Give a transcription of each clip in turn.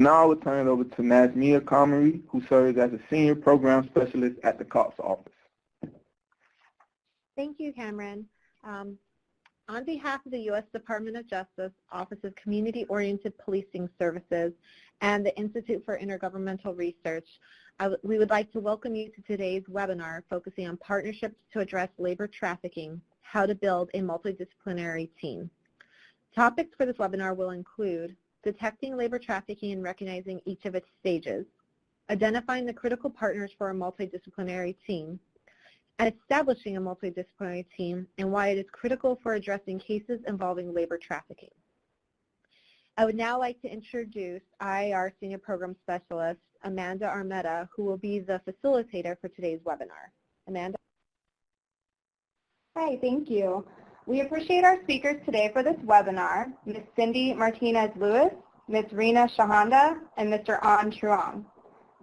Now I will turn it over to Nazmia Kamari, who serves as a Senior Program Specialist at the COPS office. Thank you, Cameron. On behalf of the U.S. Department of Justice, Office of Community-Oriented Policing Services, and the Institute for Intergovernmental Research, we would like to welcome you to today's webinar focusing on partnerships to address labor trafficking, how to build a multidisciplinary team. Topics for this webinar will include detecting labor trafficking and recognizing each of its stages, identifying the critical partners for a multidisciplinary team, and establishing a multidisciplinary team and why it is critical for addressing cases involving labor trafficking. I would now like to introduce IAR Senior Program Specialist, Amanda Armetta, who will be the facilitator for today's webinar. Amanda? Hi, thank you. We appreciate our speakers today for this webinar, Ms. Cindy Martinez-Lewis, Ms. Rina Shahanda, and Mr. An Truong.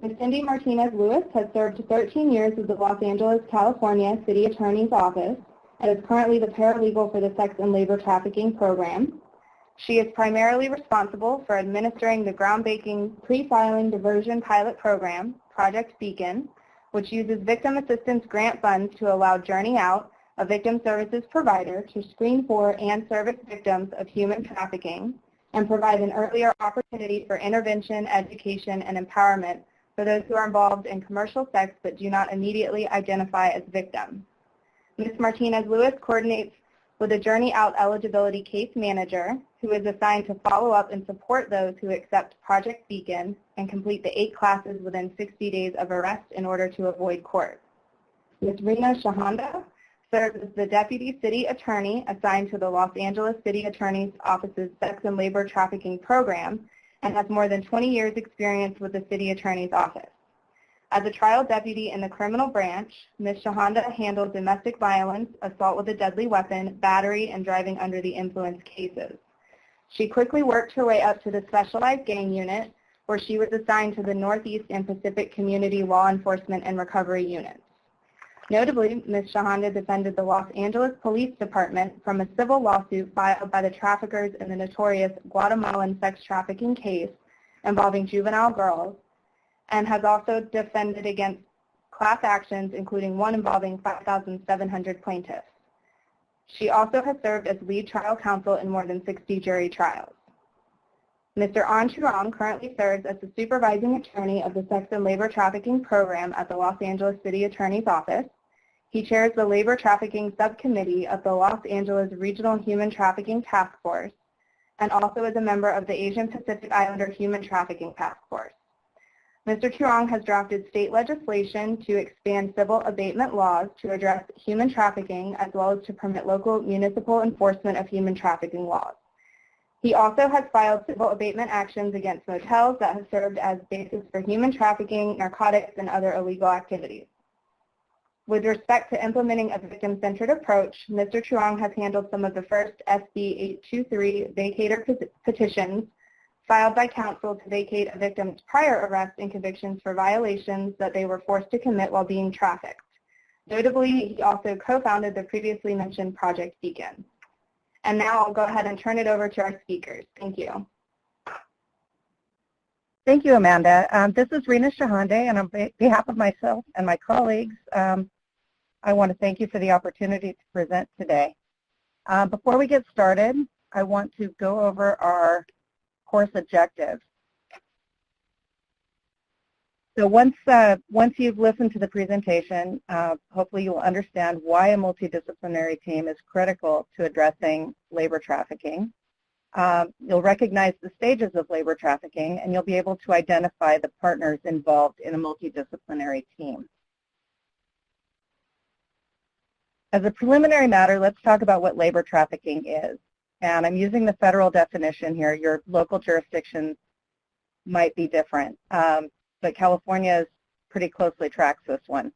Ms. Cindy Martinez-Lewis has served 13 years with the Los Angeles, California City Attorney's Office and is currently the paralegal for the Sex and Labor Trafficking Program. She is primarily responsible for administering the groundbreaking pre-filing diversion pilot program, Project Beacon, which uses victim assistance grant funds to allow Journey Out, a victim services provider, to screen for and service victims of human trafficking and provide an earlier opportunity for intervention, education, and empowerment for those who are involved in commercial sex but do not immediately identify as victims. Ms. Martinez-Lewis coordinates with a Journey Out eligibility case manager who is assigned to follow up and support those who accept Project Beacon and complete the 8 classes within 60 days of arrest in order to avoid court. Ms. Rina Shahanda serves as the Deputy City Attorney assigned to the Los Angeles City Attorney's Office's Sex and Labor Trafficking Program and has more than 20 years experience with the City Attorney's Office. As a trial deputy in the criminal branch, Ms. Shahanda handled domestic violence, assault with a deadly weapon, battery, and driving under the influence cases. She quickly worked her way up to the Specialized Gang Unit, where she was assigned to the Northeast and Pacific Community Law Enforcement and Recovery Units. Notably, Ms. Shahanda defended the Los Angeles Police Department from a civil lawsuit filed by the traffickers in the notorious Guatemalan sex trafficking case involving juvenile girls, and has also defended against class actions, including one involving 5,700 plaintiffs. She also has served as lead trial counsel in more than 60 jury trials. Mr. An Truong currently serves as the supervising attorney of the Sex and Labor Trafficking Program at the Los Angeles City Attorney's Office. He chairs the Labor Trafficking Subcommittee of the Los Angeles Regional Human Trafficking Task Force and also is a member of the Asian Pacific Islander Human Trafficking Task Force. Mr. Truong has drafted state legislation to expand civil abatement laws to address human trafficking as well as to permit local municipal enforcement of human trafficking laws. He also has filed civil abatement actions against motels that have served as basis for human trafficking, narcotics, and other illegal activities. With respect to implementing a victim-centered approach, Mr. Truong has handled some of the first SB 823 vacator petitions filed by counsel to vacate a victim's prior arrest and convictions for violations that they were forced to commit while being trafficked. Notably, he also co-founded the previously mentioned Project Beacon. And now I'll go ahead and turn it over to our speakers. Thank you. Thank you, Amanda. This is Rina Shahanda, and on behalf of myself and my colleagues, I want to thank you for the opportunity to present today. Before we get started, I want to go over our course objectives. So once you've listened to the presentation, hopefully you'll understand why a multidisciplinary team is critical to addressing labor trafficking. You'll recognize the stages of labor trafficking, and you'll be able to identify the partners involved in a multidisciplinary team. As a preliminary matter, let's talk about what labor trafficking is. And I'm using the federal definition here. Your local jurisdictions might be different, but California pretty closely tracks this one.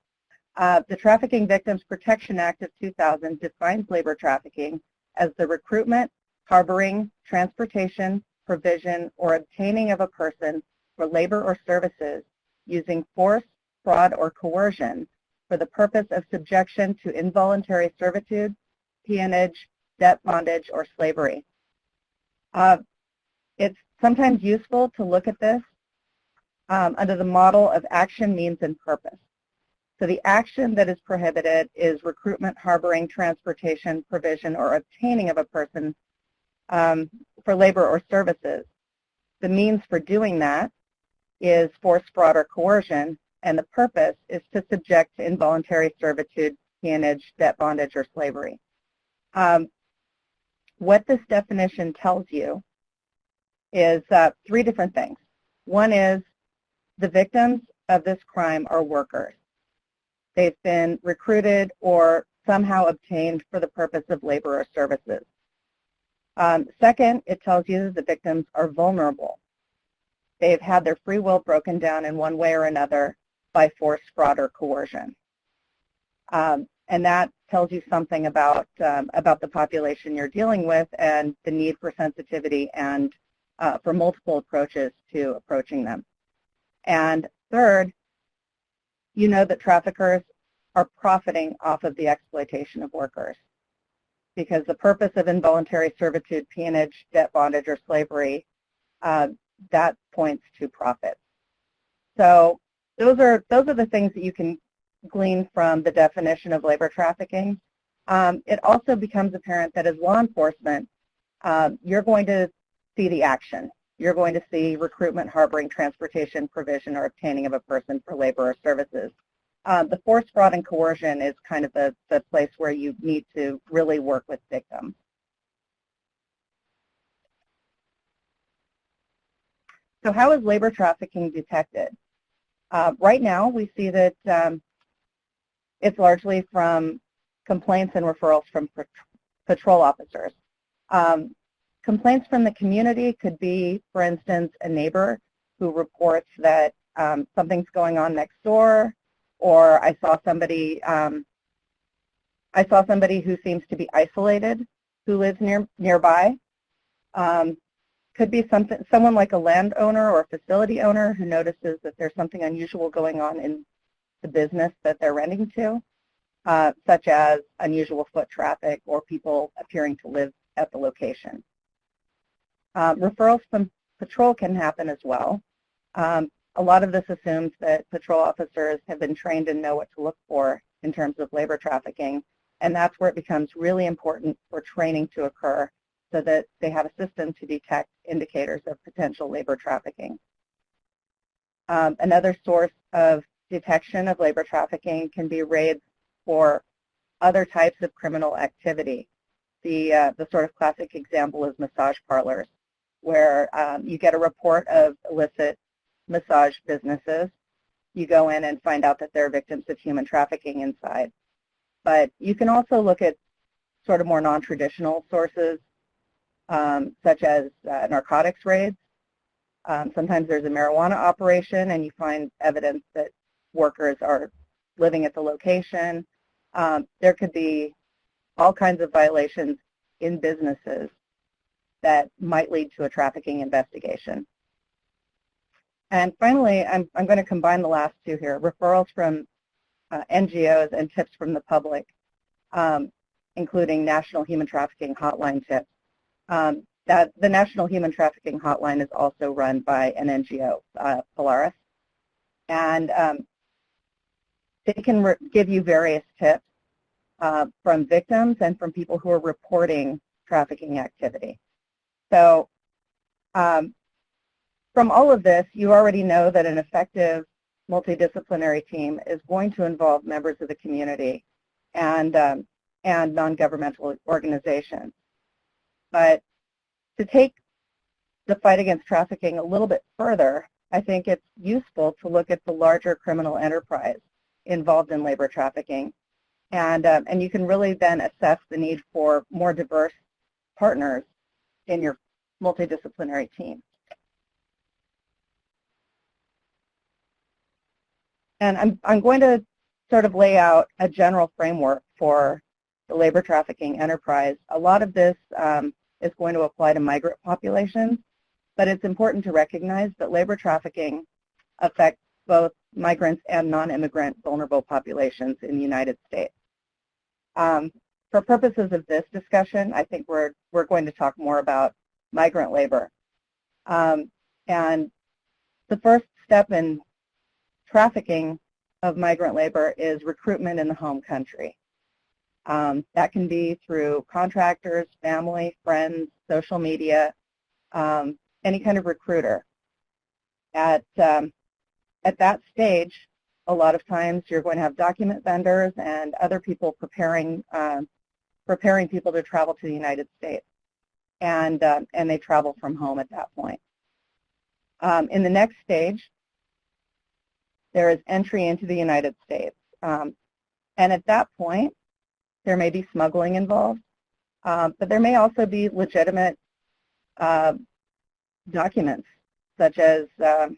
The Trafficking Victims Protection Act of 2000 defines labor trafficking as the recruitment, harboring, transportation, provision, or obtaining of a person for labor or services using force, fraud, or coercion for the purpose of subjection to involuntary servitude, peonage, debt bondage, or slavery. It's sometimes useful to look at this under the model of action, means, and purpose. So the action that is prohibited is recruitment, harboring, transportation, provision, or obtaining of a person for labor or services. The means for doing that is force, fraud, or coercion, and the purpose is to subject to involuntary servitude, peonage, debt bondage, or slavery. What this definition tells you is three different things. One is the victims of this crime are workers. They've been recruited or somehow obtained for the purpose of labor or services. Second, it tells you that the victims are vulnerable. They've had their free will broken down in one way or another by force, fraud, or coercion. And that tells you something about the population you're dealing with and the need for sensitivity and for multiple approaches to approaching them. And third, you know that traffickers are profiting off of the exploitation of workers, because the purpose of involuntary servitude, peonage, debt bondage, or slavery, that points to profit. So those are the things that you can glean from the definition of labor trafficking. It also becomes apparent that as law enforcement, you're going to see the action. You're going to see recruitment, harboring, transportation, provision, or obtaining of a person for labor or services. The force, fraud, and coercion is kind of the place where you need to really work with victims. So how is labor trafficking detected? Right now, we see that it's largely from complaints and referrals from patrol officers. Complaints from the community could be, for instance, a neighbor who reports that something's going on next door, or I saw somebody who seems to be isolated who lives nearby. Could be someone like a landowner or a facility owner who notices that there's something unusual going on in the business that they're renting to, such as unusual foot traffic or people appearing to live at the location. Referrals from patrol can happen as well. A lot of this assumes that patrol officers have been trained and know what to look for in terms of labor trafficking, and that's where it becomes really important for training to occur so that they have a system to detect indicators of potential labor trafficking. Another source of detection of labor trafficking can be raids for other types of criminal activity. The sort of classic example is massage parlors, where you get a report of illicit massage businesses. You go in and find out that there are victims of human trafficking inside. But you can also look at sort of more non-traditional sources, such as narcotics raids. Sometimes there's a marijuana operation and you find evidence that workers are living at the location. There could be all kinds of violations in businesses that might lead to a trafficking investigation. And finally, I'm going to combine the last two here, referrals from NGOs and tips from the public, including National Human Trafficking Hotline tips. The National Human Trafficking Hotline is also run by an NGO, Polaris, and they can give you various tips from victims and from people who are reporting trafficking activity. So from all of this, you already know that an effective multidisciplinary team is going to involve members of the community and non-governmental organizations. But to take the fight against trafficking a little bit further, I think it's useful to look at the larger criminal enterprise involved in labor trafficking. And you can really then assess the need for more diverse partners in your multidisciplinary team. And I'm going to sort of lay out a general framework for the labor trafficking enterprise. A lot of this is going to apply to migrant populations, but it's important to recognize that labor trafficking affects both migrants and non-immigrant vulnerable populations in the United States. For purposes of this discussion, I think we're going to talk more about migrant labor. And the first step in trafficking of migrant labor is recruitment in the home country. That can be through contractors, family, friends, social media, any kind of recruiter. At that stage, a lot of times you're going to have document vendors and other people preparing people to travel to the United States, and they travel from home at that point. In the next stage, there is entry into the United States, and at that point, there may be smuggling involved, but there may also be legitimate documents, such as a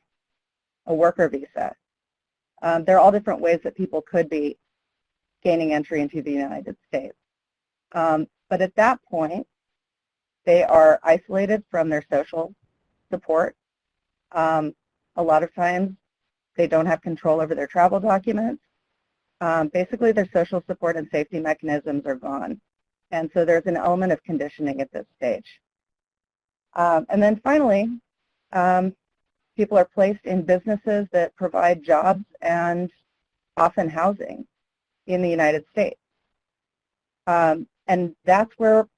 worker visa. There are all different ways that people could be gaining entry into the United States. But at that point, they are isolated from their social support. A lot of times, they don't have control over their travel documents. Basically, their social support and safety mechanisms are gone. And so there's an element of conditioning at this stage. And then finally, people are placed in businesses that provide jobs and often housing in the United States. And that's where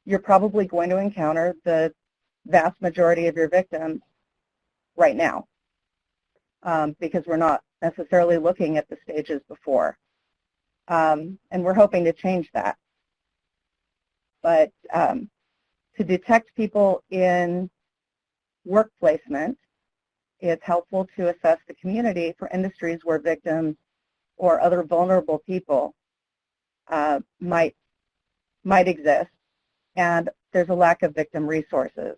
you're probably going to encounter the vast majority of your victims right now, because we're not necessarily looking at the stages before. And we're hoping to change that. But to detect people in work placement, it's helpful to assess the community for industries where victims or other vulnerable people might exist, and there's a lack of victim resources.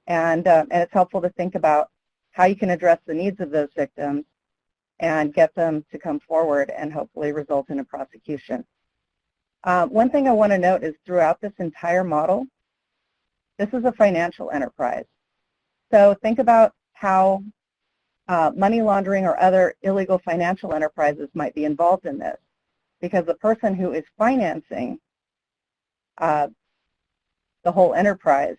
And it's helpful to think about how you can address the needs of those victims and get them to come forward and hopefully result in a prosecution. One thing I want to note is throughout this entire model, this is a financial enterprise. So think about how money laundering or other illegal financial enterprises might be involved in this, because the person who is financing the whole enterprise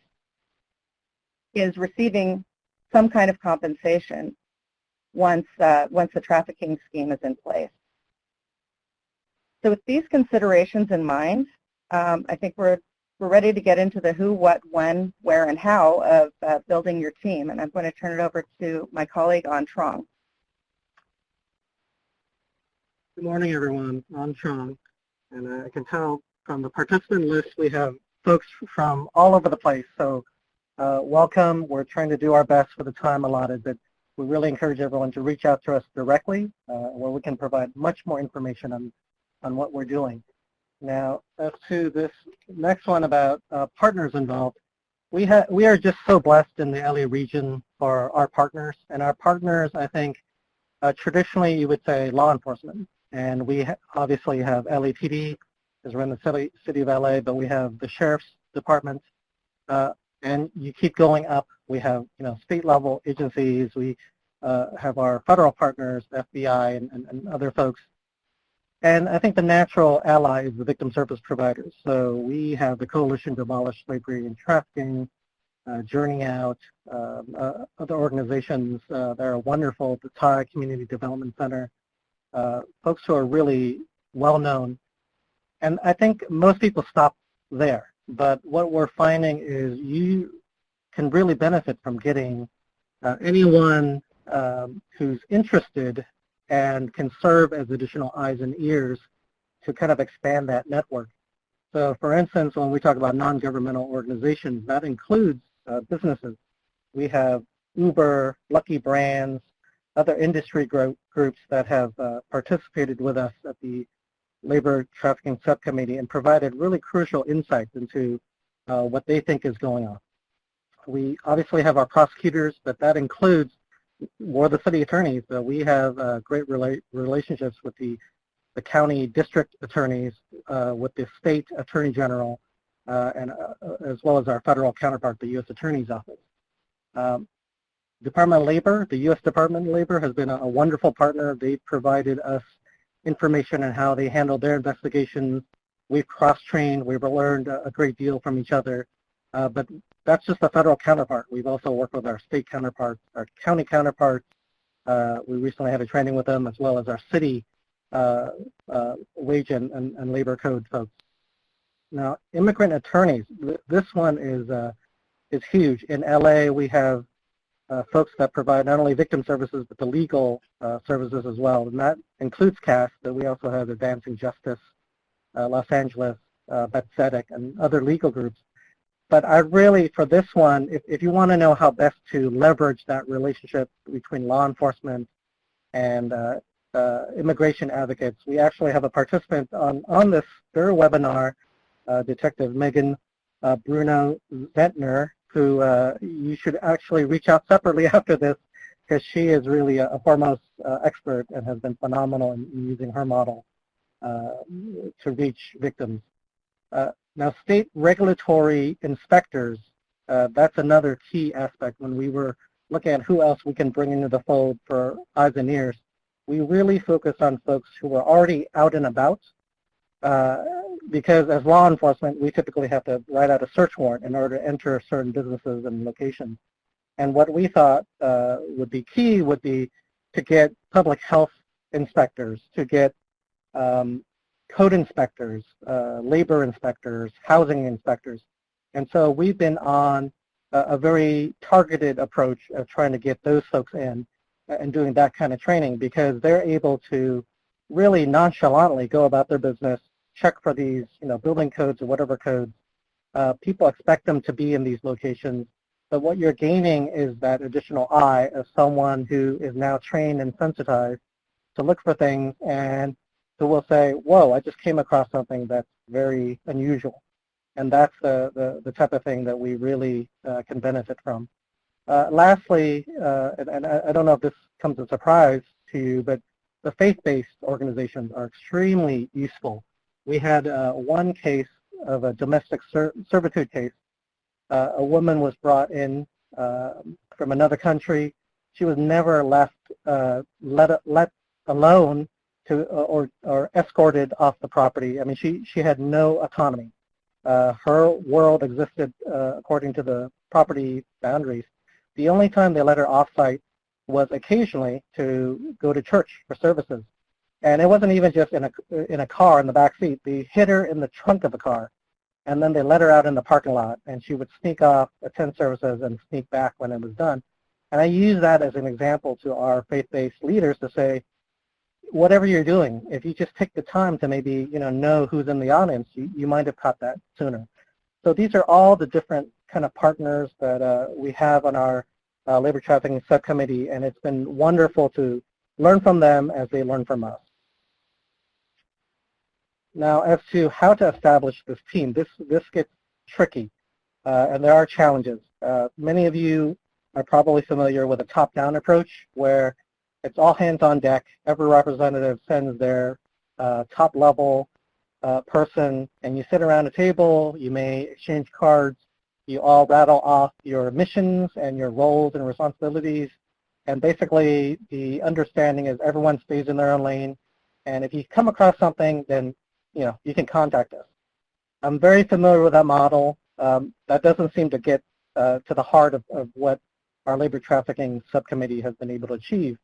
is receiving some kind of compensation once the trafficking scheme is in place. So with these considerations in mind, I think we're ready to get into the who, what, when, where, and how of building your team. And I'm going to turn it over to my colleague, An Trong. Good morning, everyone. I'm Trong, and I can tell from the participant list we have folks from all over the place. So welcome. We're trying to do our best for the time allotted, but we really encourage everyone to reach out to us directly, where we can provide much more information on what we're doing. Now, as to this next one about partners involved, we are just so blessed in the LA region for our partners. And our partners, I think, traditionally you would say law enforcement. And we obviously have LAPD, because we're in the city of LA, but we have the Sheriff's Department. And you keep going up. We have state level agencies. We have our federal partners, FBI and other folks. And I think the natural ally is the victim service providers. So we have the Coalition to Abolish Slavery and Trafficking, Journey Out, other organizations that are wonderful, the Thai Community Development Center, folks who are really well known. And I think most people stop there. But what we're finding is you can really benefit from getting anyone who's interested and can serve as additional eyes and ears to kind of expand that network. So for instance, when we talk about non-governmental organizations, that includes businesses. We have Uber, Lucky Brands, other industry groups that have participated with us at the Labor Trafficking Subcommittee and provided really crucial insights into what they think is going on. We obviously have our prosecutors, but that includes more the city attorneys. We have great relationships with the county district attorneys, with the state attorney general, and as well as our federal counterpart, the U.S. Attorney's Office. Department of Labor, the U.S. Department of Labor has been a wonderful partner. They provided us information on how they handle their investigations. We've cross-trained. We've learned a great deal from each other. But that's just the federal counterpart. We've also worked with our state counterparts, our county counterparts. We recently had a training with them, as well as our city wage and labor code folks. Now, immigrant attorneys, this one is huge. In LA, we have folks that provide not only victim services, but the legal services as well. And that includes CAST, but we also have Advancing Justice, Los Angeles, Beth Tzedek, and other legal groups. But I really, for this one, if you want to know how best to leverage that relationship between law enforcement and immigration advocates, we actually have a participant on this third webinar, Detective Megan Bruno Zentner, who you should actually reach out separately after this, because she is really a foremost expert and has been phenomenal in using her model to reach victims. Now, state regulatory inspectors, that's another key aspect. When we were looking at who else we can bring into the fold for eyes and ears, we really focus on folks who are already out and about, because as law enforcement, we typically have to write out a search warrant in order to enter certain businesses and locations. And what we thought would be key would be to get public health inspectors, to get code inspectors, labor inspectors, housing inspectors. And so we've been on a very targeted approach of trying to get those folks in and doing that kind of training, because they're able to really nonchalantly go about their business, check for these, building codes or whatever codes. People expect them to be in these locations, but what you're gaining is that additional eye of someone who is now trained and sensitized to look for things, and who will say, whoa, I just came across something that's very unusual. And that's the type of thing that we really can benefit from. Lastly, and I don't know if this comes as a surprise to you, but the faith-based organizations are extremely useful. We had one case of a domestic servitude case. A woman was brought in from another country. She was never left let alone to or escorted off the property. I mean, she had no autonomy. Her world existed according to the property boundaries. The only time they let her off-site was occasionally to go to church for services. And it wasn't even just in a car in the back seat. They hid her in the trunk of the car, and then they let her out in the parking lot, and she would sneak off, attend services, and sneak back when it was done. And I use that as an example to our faith-based leaders to say, whatever you're doing, if you just take the time to maybe know who's in the audience, you might have caught that sooner. So these are all the different kind of partners that we have on our labor trafficking subcommittee, and it's been wonderful to learn from them as they learn from us. Now, as to how to establish this team, this gets tricky, and there are challenges. Many of you are probably familiar with a top-down approach, where it's all hands on deck. Every representative sends their top-level person, and you sit around a table. You may exchange cards. You all rattle off your missions and your roles and responsibilities, and basically the understanding is everyone stays in their own lane, and if you come across something, then you can contact us. I'm very familiar with that model. That doesn't seem to get to the heart of what our labor trafficking subcommittee has been able to achieve,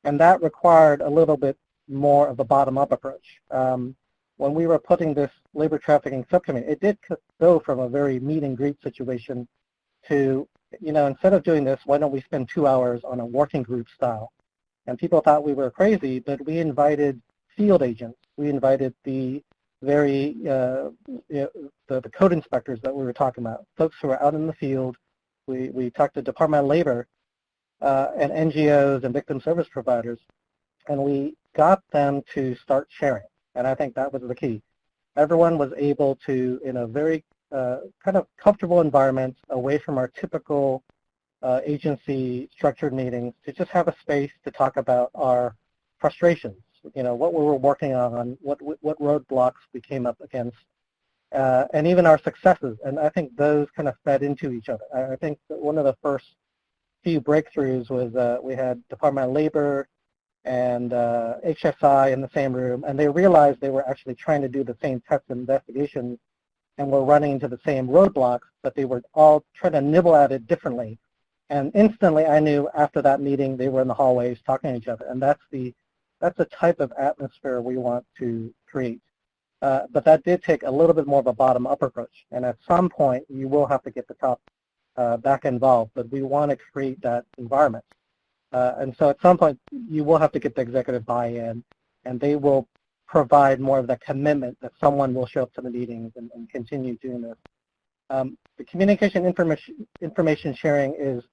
and that required a little bit more of a bottom-up approach. When we were putting this labor trafficking subcommittee, it did go from a very meet and greet situation to, instead of doing this, why don't we spend 2 hours on a working group style? And people thought we were crazy, but we invited field agents. We invited the the code inspectors that we were talking about, folks who are out in the field. We talked to Department of Labor and NGOs and victim service providers, and we got them to start sharing. And I think that was the key. Everyone was able to, in a very kind of comfortable environment, away from our typical agency structured meetings, to just have a space to talk about our frustrations, what we were working on, what roadblocks we came up against, and even our successes. And I think those kind of fed into each other. I think that one of the first few breakthroughs was we had Department of Labor and HSI in the same room, and they realized they were actually trying to do the same tests and investigations and were running into the same roadblocks, but they were all trying to nibble at it differently. And instantly I knew after that meeting they were in the hallways talking to each other, and that's the type of atmosphere we want to create. But that did take a little bit more of a bottom-up approach, and at some point you will have to get the top back involved, but we want to create that environment. And so at some point you will have to get the executive buy-in, and they will provide more of the commitment that someone will show up to the meetings and continue doing this. The communication information sharing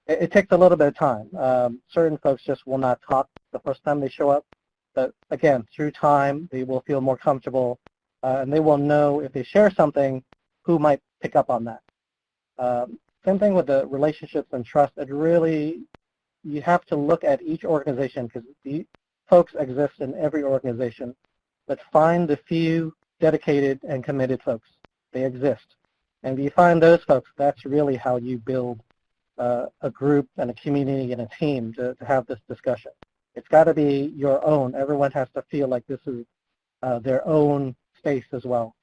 it takes a little bit of time. Certain folks just will not talk the first time they show up, but again, through time, they will feel more comfortable, and they will know if they share something, who might pick up on that. Same thing with the relationships and trust. You have to look at each organization, because the folks exist in every organization, but find the few dedicated and committed folks. They exist. And if you find those folks, that's really how you build a group and a community and a team to have this discussion. It's got to be your own. Everyone has to feel like this is their own space as well.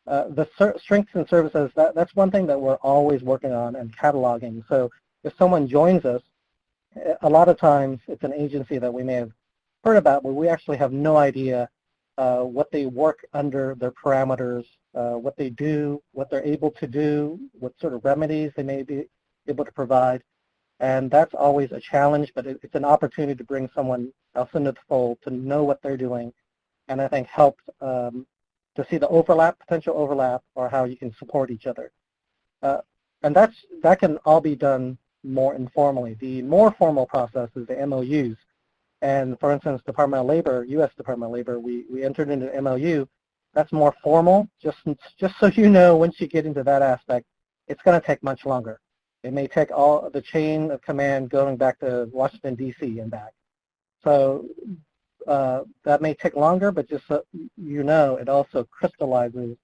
The strengths and services, that's one thing that we're always working on and cataloging. So if someone joins us, a lot of times it's an agency that we may have heard about, but we actually have no idea what they work under, their parameters, what they do, what they're able to do, what sort of remedies they may be able to provide. And that's always a challenge, but it's an opportunity to bring someone else into the fold, to know what they're doing, and I think help to see the potential overlap, or how you can support each other. And that can all be done more informally. The more formal process is the MOUs. And for instance, Department of Labor, U.S. Department of Labor, we entered into an MOU. That's more formal. Just so you know, once you get into that aspect, it's going to take much longer. It may take all the chain of command going back to Washington, D.C. and back. So that may take longer, but just so you know, it also crystallizes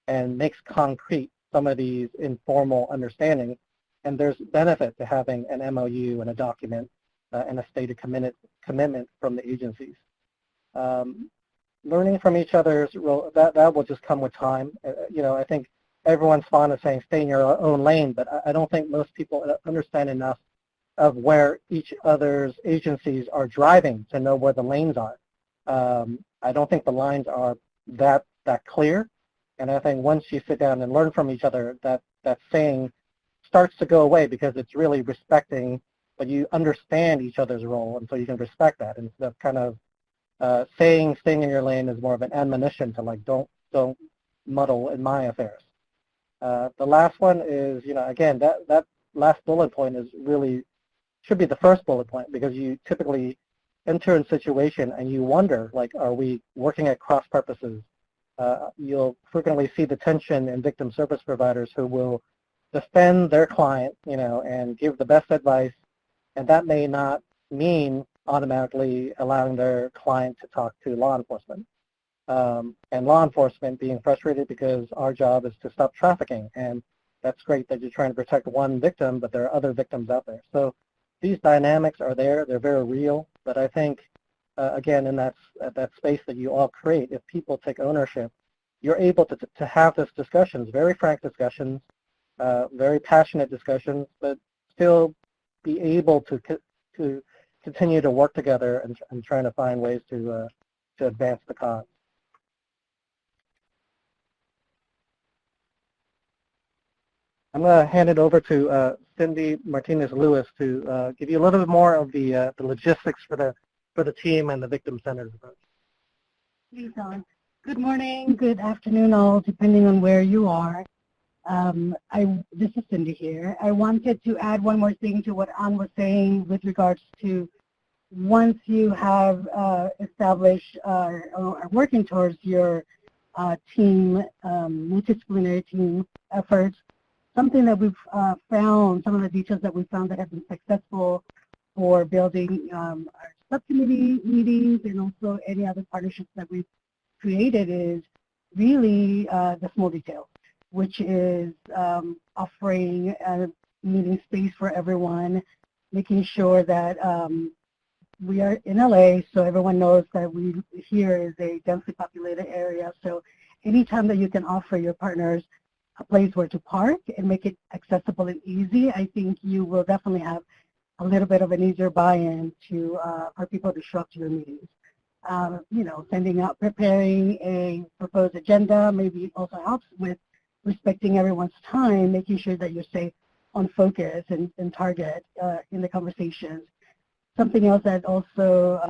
and makes concrete some of these informal understandings. And there's benefit to having an MOU and a document and a stated commitment from the agencies. Learning from each other's role, that will just come with time. I think everyone's fond of saying stay in your own lane, but I don't think most people understand enough of where each other's agencies are driving to know where the lanes are. I don't think the lines are that clear, and I think once you sit down and learn from each other, that saying starts to go away, because it's really respecting, but you understand each other's role, and so you can respect that instead of kind of staying in your lane is more of an admonition to like don't muddle in my affairs. The last one is, again, that last bullet point should be the first bullet point, because you typically enter in a situation and you wonder, like, are we working at cross purposes? You'll frequently see the tension in victim service providers who will defend their client, and give the best advice, and that may not mean automatically allowing their client to talk to law enforcement. And law enforcement being frustrated because our job is to stop trafficking, and that's great that you're trying to protect one victim, but there are other victims out there. So these dynamics are there, they're very real, but I think, again, in that space that you all create, if people take ownership, you're able to have these discussions, very frank discussions, very passionate discussions, but still be able to continue to work together and trying to find ways to advance the cause. I'm going to hand it over to Cindy Martinez-Lewis to give you a little bit more of the logistics for the team and the victim-centered approach. Thanks, Don. Good morning, good afternoon, all, depending on where you are. This is Cindy here. I wanted to add one more thing to what Ann was saying with regards to once you have established or are working towards your team, multidisciplinary team efforts, something that we've found, some of the details that we found that have been successful for building our subcommittee meetings and also any other partnerships that we've created is really the small details, which is offering a meeting space for everyone, making sure that we are in LA, so everyone knows that here is a densely populated area. So anytime that you can offer your partners a place where to park and make it accessible and easy, I think you will definitely have a little bit of an easier buy-in to for people to show up to your meetings. You know, sending out, preparing a proposed agenda maybe also helps with respecting everyone's time, making sure that you stay on focus and target in the conversations. Something else that also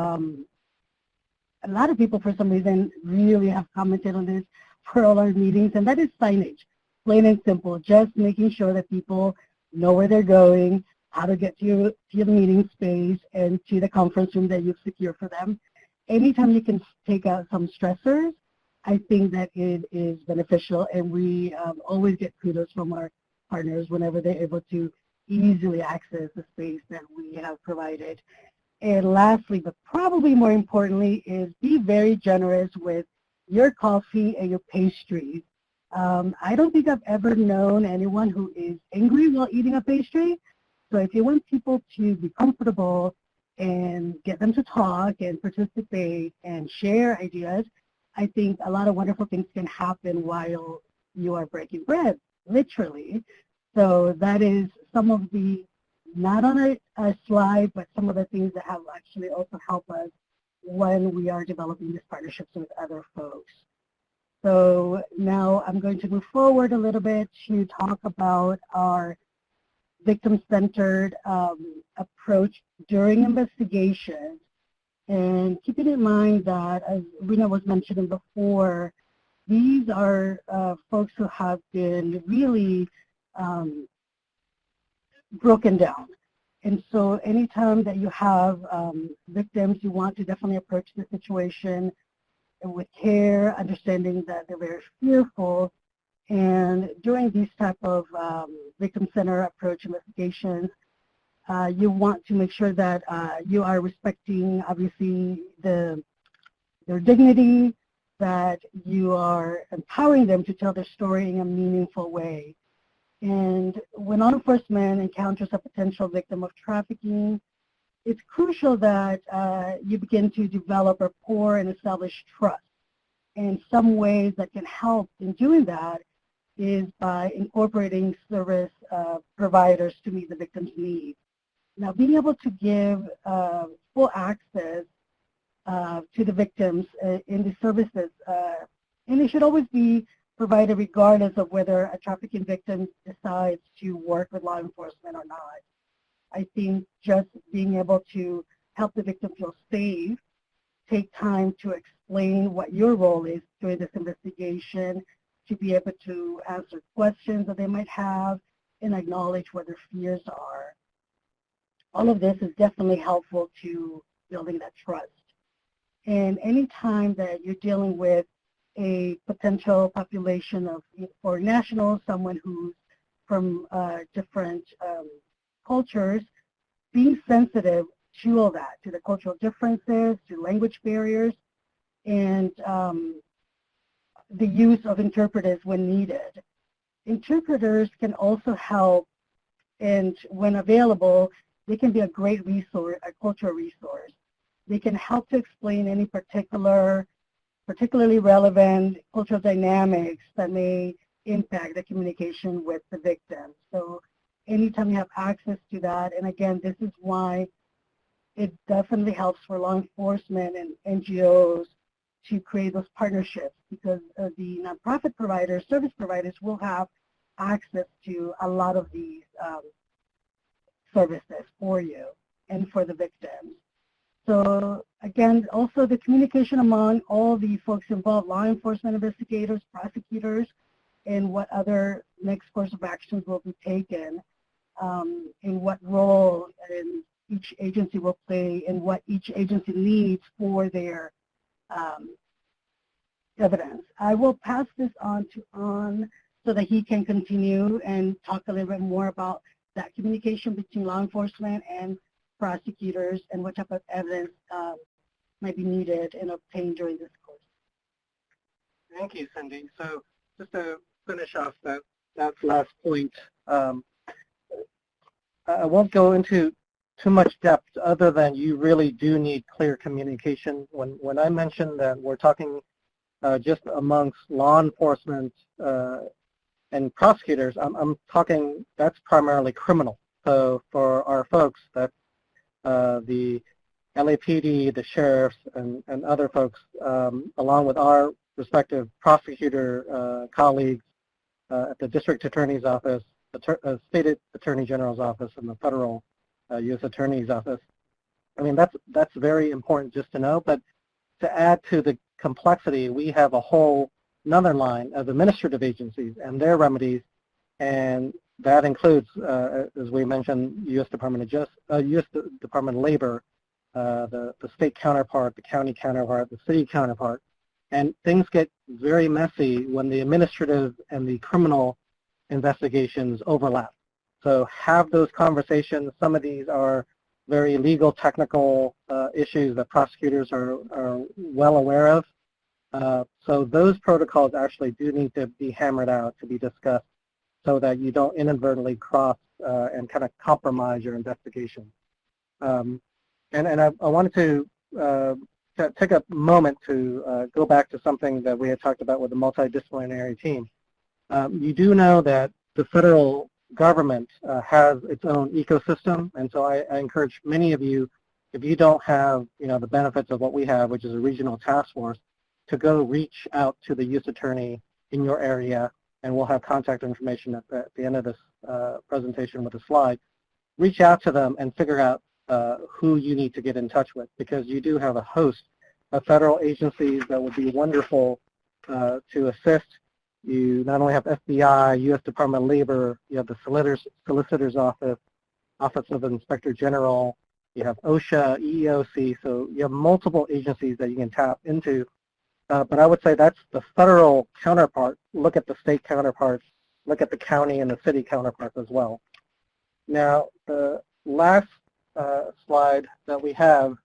a lot of people for some reason really have commented on this for all our meetings, and that is signage. Plain and simple, just making sure that people know where they're going, how to get to your meeting space and to the conference room that you've secured for them. Anytime you can take out some stressors, I think that it is beneficial, and we always get kudos from our partners whenever they're able to easily access the space that we have provided. And lastly, but probably more importantly, is be very generous with your coffee and your pastries. I don't think I've ever known anyone who is angry while eating a pastry. So if you want people to be comfortable and get them to talk and participate and share ideas, I think a lot of wonderful things can happen while you are breaking bread, literally. So that is some of the, not on a slide, but some of the things that have actually also helped us when we are developing these partnerships with other folks. So now I'm going to move forward a little bit to talk about our victim-centered approach during investigations. And keeping in mind that, as Rena was mentioning before, these are folks who have been really broken down. And so anytime that you have victims, you want to definitely approach the situation with care, understanding that they're very fearful. And during these type of victim-centered approach investigations, you want to make sure that you are respecting, obviously, their dignity, that you are empowering them to tell their story in a meaningful way. And when law enforcement encounters a potential victim of trafficking, it's crucial that you begin to develop rapport and establish trust. And some ways that can help in doing that is by incorporating service providers to meet the victim's needs. Now, being able to give full access to the victims in the services, and it should always be provided regardless of whether a trafficking victim decides to work with law enforcement or not. I think just being able to help the victim feel safe, take time to explain what your role is during this investigation, to be able to answer questions that they might have and acknowledge what their fears are. All of this is definitely helpful to building that trust. And any time that you're dealing with a potential population of foreign nationals, someone who's from different cultures, being sensitive to all that, to the cultural differences, to language barriers, and the use of interpreters when needed. Interpreters can also help, and when available, they can be a great resource, a cultural resource. They can help to explain any particularly relevant cultural dynamics that may impact the communication with the victim. So anytime you have access to that, and again, this is why it definitely helps for law enforcement and NGOs to create those partnerships, because the nonprofit providers, service providers will have access to a lot of these services for you and for the victims. So again, also the communication among all the folks involved, law enforcement investigators, prosecutors, and what other next course of actions will be taken, and what role each agency will play, and what each agency needs for their evidence. I will pass this on to An so that he can continue and talk a little bit more about that communication between law enforcement and prosecutors and what type of evidence might be needed and obtained during this course. Thank you, Cindy. So just to finish off that last point, I won't go into too much depth other than you really do need clear communication. When I mentioned that we're talking just amongst law enforcement and prosecutors, I'm talking that's primarily criminal. So for our folks, that's the LAPD, the sheriffs, and other folks, along with our respective prosecutor colleagues at the district attorney's office, the state attorney general's office, and the federal U.S. attorney's office. I mean, that's very important just to know. But to add to the complexity, we have a whole another line of administrative agencies and their remedies, and that includes, as we mentioned, U.S. Department of Labor, the state counterpart, the county counterpart, the city counterpart, and things get very messy when the administrative and the criminal investigations overlap. So have those conversations. Some of these are very legal, technical issues that prosecutors are well aware of. So those protocols actually do need to be hammered out, to be discussed, so that you don't inadvertently cross and kind of compromise your investigation. And I wanted to take a moment to go back to something that we had talked about with the multidisciplinary team. You do know that the federal government has its own ecosystem, and so I encourage many of you, if you don't have the benefits of what we have, which is a regional task force, to go reach out to the U.S. attorney in your area, and we'll have contact information at the end of this presentation with a slide. Reach out to them and figure out who you need to get in touch with, because you do have a host of federal agencies that would be wonderful to assist. You not only have FBI, U.S. Department of Labor, you have the Solicitor's Office, Office of Inspector General, you have OSHA, EEOC, so you have multiple agencies that you can tap into. But I would say that's the federal counterpart. Look at the state counterparts, look at the county and the city counterparts as well. Now, the last slide that we have,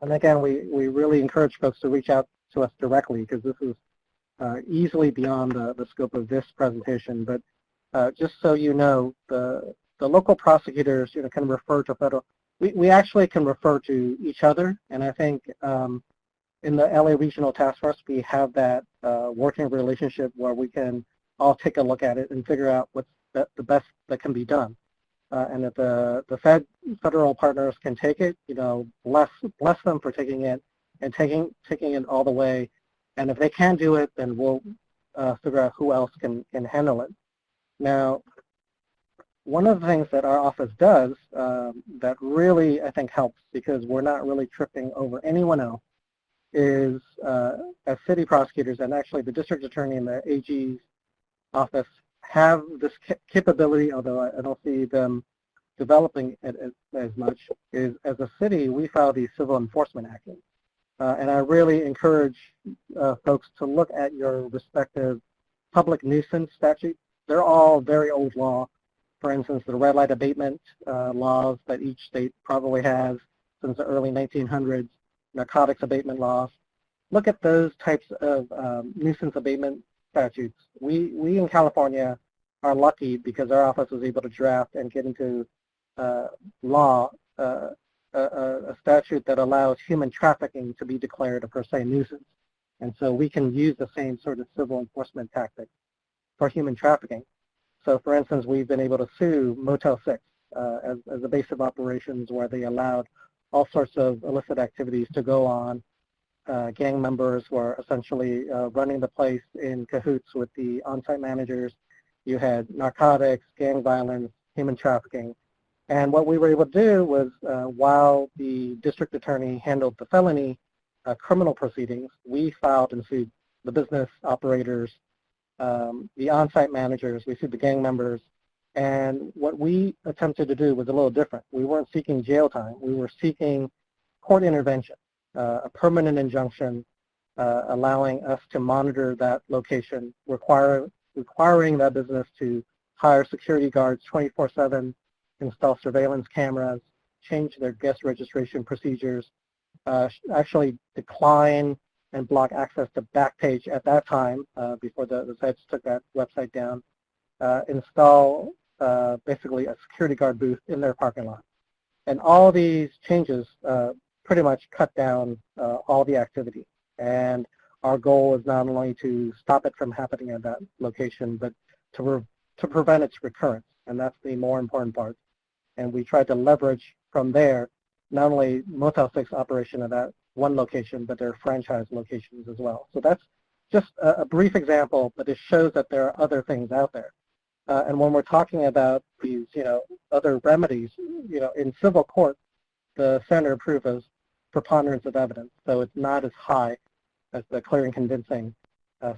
and again, we really encourage folks to reach out to us directly, because this is easily beyond the scope of this presentation. But just so you know, the local prosecutors can refer to federal. We actually can refer to each other, and I think in the LA Regional Task Force, we have that working relationship where we can all take a look at it and figure out what's the best that can be done. And if the federal partners can take it, bless them for taking it and taking it all the way. And if they can't do it, then we'll figure out who else can handle it. Now, one of the things that our office does that really, I think, helps, because we're not really tripping over anyone else, is as city prosecutors, and actually the district attorney and the AG's office have this capability, although I don't see them developing it as much, is as a city, we file these civil enforcement actions. And I really encourage folks to look at your respective public nuisance statutes. They're all very old law. For instance, the red light abatement laws that each state probably has since the early 1900s, narcotics abatement laws. Look at those types of nuisance abatement statutes. We in California are lucky because our office was able to draft and get into law a statute that allows human trafficking to be declared a per se nuisance. And so we can use the same sort of civil enforcement tactic for human trafficking. So for instance, we've been able to sue Motel 6 as a base of operations where they allowed all sorts of illicit activities to go on. Gang members were essentially running the place in cahoots with the on-site managers. You had narcotics, gang violence, human trafficking. And what we were able to do was, while the district attorney handled the felony criminal proceedings, we filed and sued the business operators, the on-site managers, we sued the gang members. And what we attempted to do was a little different. We weren't seeking jail time. We were seeking court intervention, a permanent injunction allowing us to monitor that location, requiring that business to hire security guards 24/7, install surveillance cameras, change their guest registration procedures, actually decline and block access to Backpage at that time before the feds took that website down, install basically a security guard booth in their parking lot. And all these changes pretty much cut down all the activity. And our goal is not only to stop it from happening at that location, but to prevent its recurrence, and that's the more important part. And we try to leverage from there not only Motel 6 operation at that one location, but their franchise locations as well. So that's just a brief example, but it shows that there are other things out there. And when we're talking about these, other remedies, in civil court, the standard of proof is preponderance of evidence, so it's not as high as the clear and convincing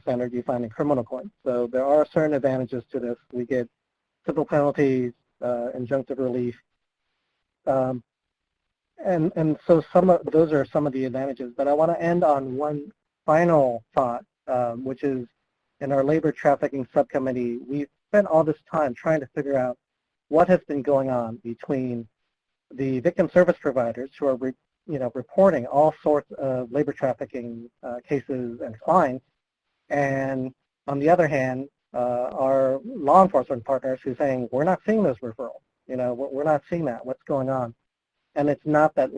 standard you find in criminal court. So there are certain advantages to this. We get civil penalties, injunctive relief, and so those are some of the advantages. But I want to end on one final thought, which is in our labor trafficking subcommittee, we've spent all this time trying to figure out what has been going on between the victim service providers who are reporting all sorts of labor trafficking cases and fines, and on the other hand, our law enforcement partners who are saying, we're not seeing those referrals. We're not seeing that. What's going on? And it's not that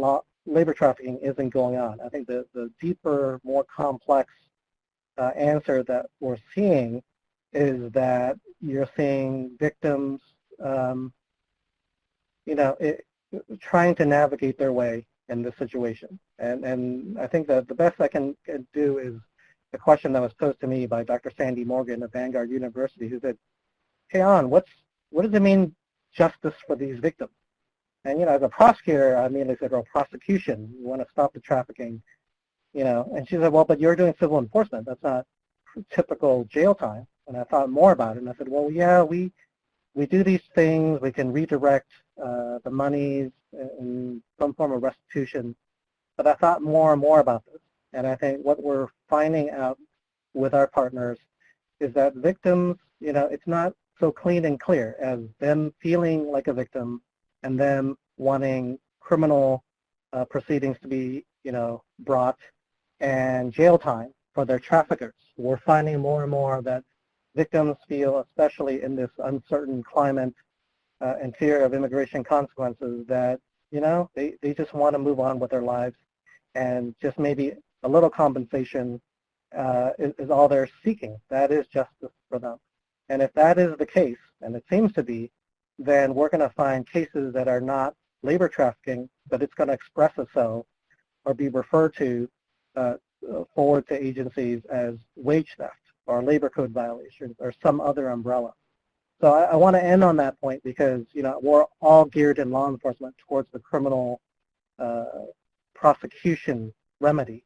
labor trafficking isn't going on. I think the deeper, more complex answer that we're seeing is that you're seeing victims, trying to navigate their way in this situation. And I think that the best I can do is the question that was posed to me by Dr. Sandy Morgan of Vanguard University, who said, hey, what does it mean justice for these victims? And, as a prosecutor, I immediately said, well, prosecution, you want to stop the trafficking, and she said, well, but you're doing civil enforcement. That's not typical jail time. And I thought more about it, and I said, well, yeah, we do these things. We can redirect the monies in some form of restitution. But I thought more and more about this. And I think what we're finding out with our partners is that victims, it's not so clean and clear as them feeling like a victim and them wanting criminal proceedings to be, brought and jail time for their traffickers. We're finding more and more that victims feel, especially in this uncertain climate and fear of immigration consequences, that, they just want to move on with their lives, and just maybe a little compensation is all they're seeking. That is justice for them. And if that is the case, and it seems to be, then we're going to find cases that are not labor trafficking, but it's going to express itself or be referred to forward to agencies as wage theft or labor code violations or some other umbrella. So I want to end on that point because, we're all geared in law enforcement towards the criminal prosecution remedy.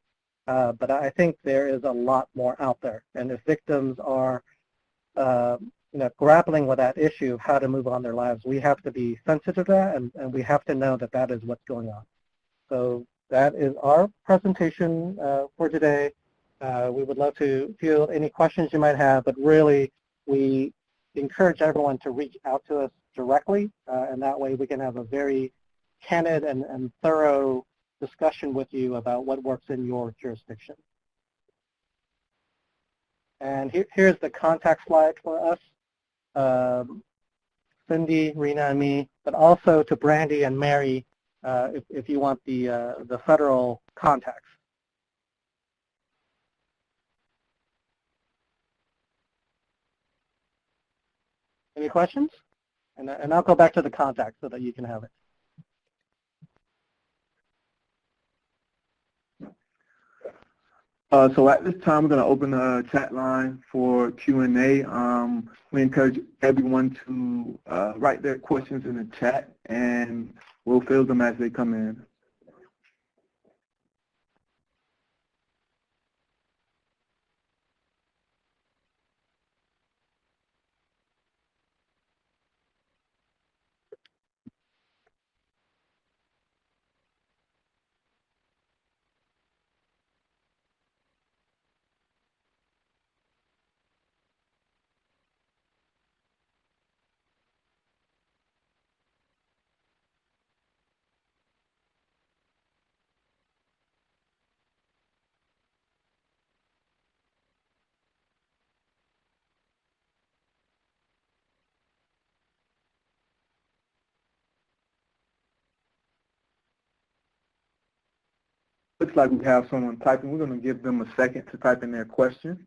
But I think there is a lot more out there. And if victims are grappling with that issue of how to move on their lives, we have to be sensitive to that, and we have to know that that is what's going on. So that is our presentation for today. We would love to field any questions you might have, but really we encourage everyone to reach out to us directly, and that way we can have a very candid and thorough discussion with you about what works in your jurisdiction. And here's the contact slide for us. Cindy, Rena, and me, but also to Brandy and Mary if you want the federal contacts. Any questions? And I'll go back to the contact so that you can have it. So at this time, we're going to open the chat line for Q&A. We encourage everyone to write their questions in the chat, and we'll field them as they come in. looks like we have someone typing. We're going to give them a second to type in their question.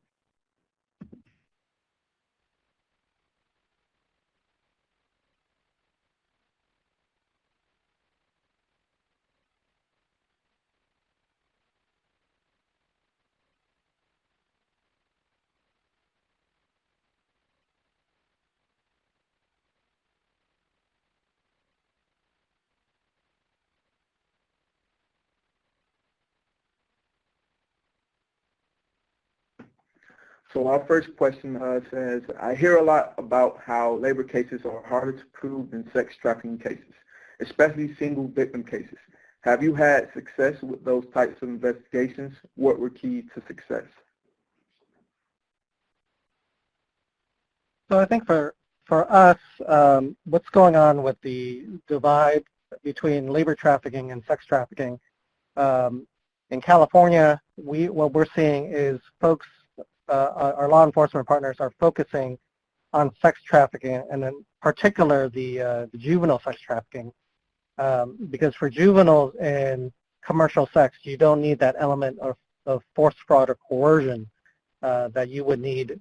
So our first question says, I hear a lot about how labor cases are harder to prove than sex trafficking cases, especially single victim cases. Have you had success with those types of investigations? What were key to success? So I think for us, what's going on with the divide between labor trafficking and sex trafficking, in California, what we're seeing is folks, our law enforcement partners are focusing on sex trafficking, and in particular the juvenile sex trafficking, because for juveniles in commercial sex, you don't need that element of force, fraud, or coercion that you would need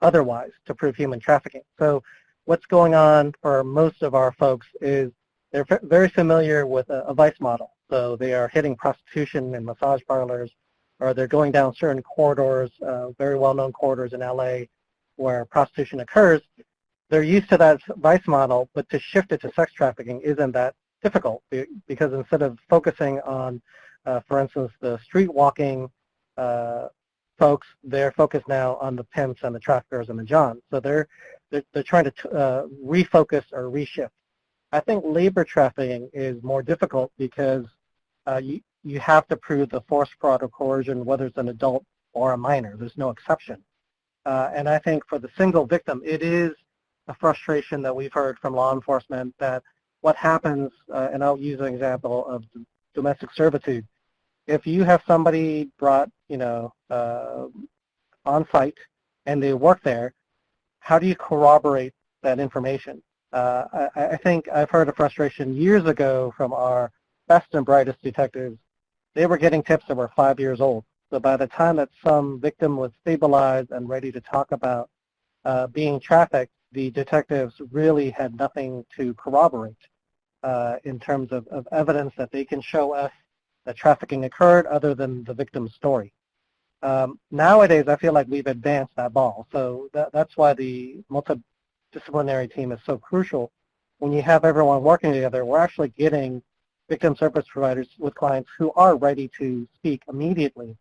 otherwise to prove human trafficking. So what's going on for most of our folks is they're very familiar with a vice model. So they are hitting prostitution in massage parlors, or they're going down certain corridors, very well-known corridors in LA where prostitution occurs. They're used to that vice model, but to shift it to sex trafficking isn't that difficult, because instead of focusing on, for instance, the street walking folks, they're focused now on the pimps and the traffickers and the johns. So they're trying to refocus or reshift. I think labor trafficking is more difficult because you have to prove the force, fraud, or coercion, whether it's an adult or a minor. There's no exception. And I think for the single victim, it is a frustration that we've heard from law enforcement that what happens, and I'll use an example of domestic servitude. If you have somebody brought, on site and they work there, how do you corroborate that information? I think I've heard a frustration years ago from our best and brightest detectives. They were getting tips that were 5 years old. So by the time that some victim was stabilized and ready to talk about being trafficked, the detectives really had nothing to corroborate in terms of evidence that they can show us that trafficking occurred other than the victim's story. Nowadays, I feel like we've advanced that ball. So that's why the multidisciplinary team is so crucial. When you have everyone working together, we're actually getting victim service providers with clients who are ready to speak immediately.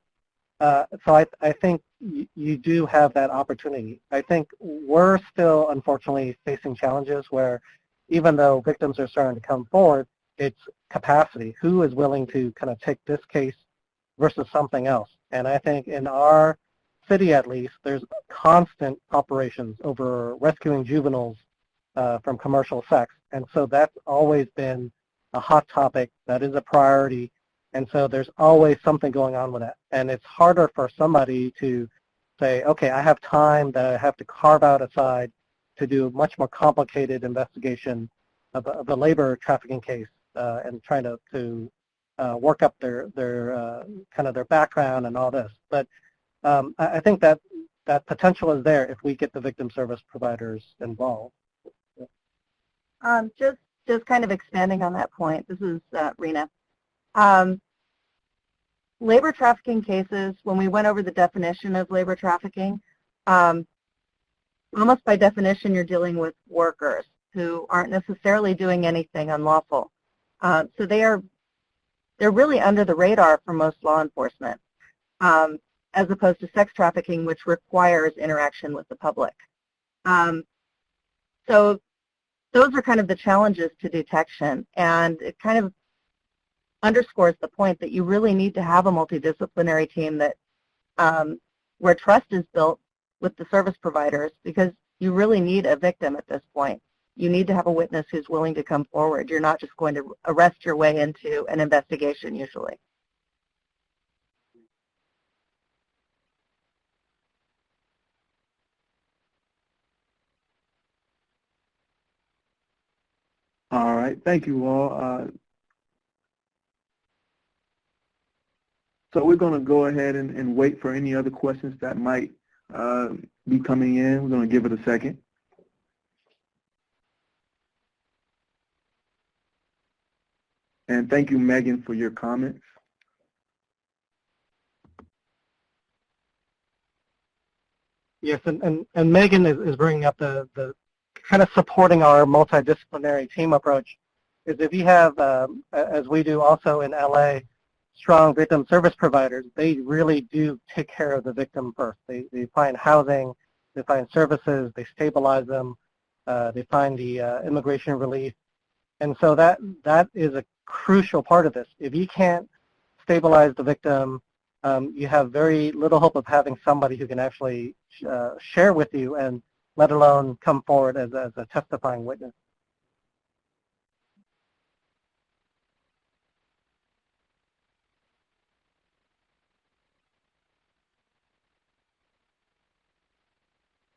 So I think you do have that opportunity. I think we're still, unfortunately, facing challenges where even though victims are starting to come forward, it's capacity. Who is willing to kind of take this case versus something else? And I think in our city, at least, there's constant operations over rescuing juveniles from commercial sex. And so that's always been a hot topic. That is a priority. And so there's always something going on with that. And it's harder for somebody to say, okay, I have time that I have to carve out aside to do a much more complicated investigation of a labor trafficking case and trying to work up their kind of their background and all this. But I think that potential is there if we get the victim service providers involved. Just kind of expanding on that point, this is Rena. Labor trafficking cases, when we went over the definition of labor trafficking, almost by definition you're dealing with workers who aren't necessarily doing anything unlawful. So they're really under the radar for most law enforcement, as opposed to sex trafficking, which requires interaction with the public. So those are kind of the challenges to detection, and it kind of underscores the point that you really need to have a multidisciplinary team that where trust is built with the service providers, because you really need a victim at this point. You need to have a witness who's willing to come forward. You're not just going to arrest your way into an investigation usually. All right, thank you all. So we're going to go ahead and wait for any other questions that might be coming in. We're going to give it a second. And thank you, Megan, for your comments. Yes, and Megan is bringing up the kind of supporting our multidisciplinary team approach. Is if you have, as we do also in LA, strong victim service providers, they really do take care of the victim first. They find housing, they find services, they stabilize them, they find the immigration relief. And so that is a crucial part of this. If you can't stabilize the victim, you have very little hope of having somebody who can actually share with you, and let alone come forward as a testifying witness.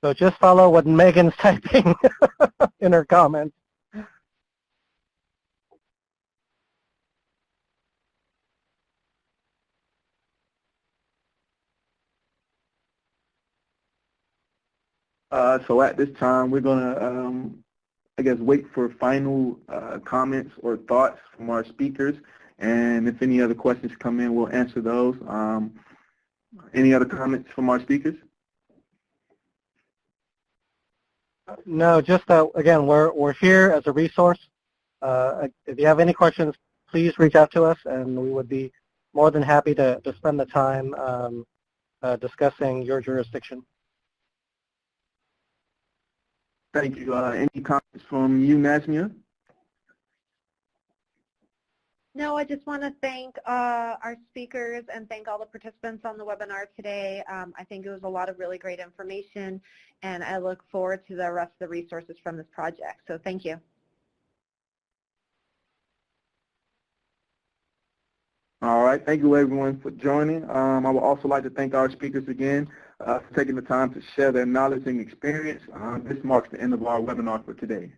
So just follow what Megan's typing in her comments. So at this time, we're going to, I guess, wait for final comments or thoughts from our speakers. And if any other questions come in, we'll answer those. Any other comments from our speakers? No, just again, we're here as a resource. If you have any questions, please reach out to us, and we would be more than happy to spend the time discussing your jurisdiction. Thank you. Any comments from you, Najmia? No, I just want to thank our speakers and thank all the participants on the webinar today. I think it was a lot of really great information, and I look forward to the rest of the resources from this project. So thank you. All right. Thank you, everyone, for joining. I would also like to thank our speakers again for taking the time to share their knowledge and experience. This marks the end of our webinar for today.